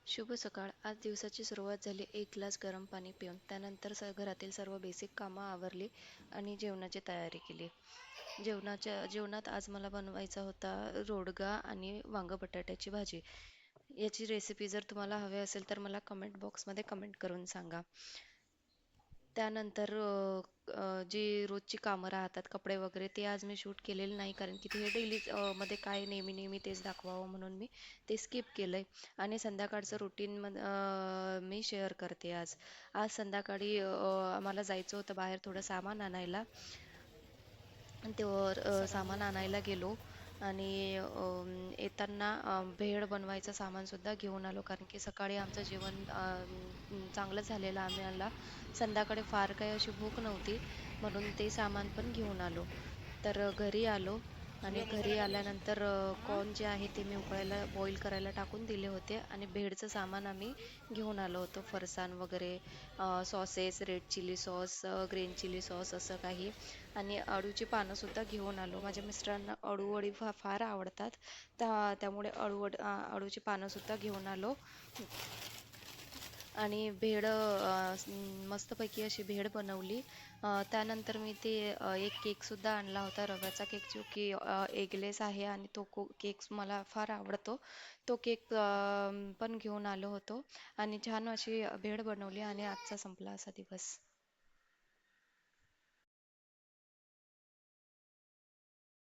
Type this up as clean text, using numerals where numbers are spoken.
शुभ सकाळ. आज दिवसाची सुरुवात झाली एक ग्लास गरम पाणी पिऊन. त्यानंतर घरातील सर्व बेसिक कामं आवरली आणि जेवणाची तयारी केली. जेवणात आज मला बनवायचा होता रोडगा आणि वांग बटाट्याची भाजी. याची रेसिपी जर तुम्हाला हवी असेल तर मला कमेंट बॉक्समध्ये कमेंट करून सांगा. त्यानंतर जी रोजची कामं राहतात, कपडे वगैरे ते आज मी शूट केलेले नाही, कारण की ते डेली मध्ये काय नेहमी नेहमी तेच दाखवावं म्हणून मी ते स्किप केलंय. आणि संध्याकाळचं रुटीन मी शेअर करते आज. आज संध्याकाळी आम्हाला जायचं होतं बाहेर थोडं सामान आणायला. आणि तेव्हा सामान आणायला गेलो आणि येताना भेळ बनवायचं सामानसुद्धा घेऊन आलो, कारण की सकाळी आमचं जेवण चांगलं झालेलं आम्हाला संध्याकाळी फार काही अशी भूक नव्हती, म्हणून ते सामान पण घेऊन आलो. तर घरी आलो आणि घरी आल्यानंतर कॉर्न जे आहे ते मी उकळायला बॉईल करायला टाकून दिले होते आणि भेळचं सामान आम्ही घेऊन आलो होतो. फरसाण वगैरे, sauces, red chilli sauce, green chilli sauce असं काही, आणि अळूची पानंसुद्धा घेऊन आलो. माझ्या मिस्टरांना अळूवडी फार आवडतात. त्यामुळे अळूची पानंसुद्धा घेऊन आलो. आणि भेळ मस्तपैकी अशी भेळ बनवली. त्यानंतर मी ते एक केकसुद्धा आणला होता, रव्याचा केक, जो की एगलेस आहे आणि तो केक मला फार आवडतो. तो केक पण घेऊन आलो होतो आणि छान अशी भेळ बनवली आणि आजचा संपला असा दिवस.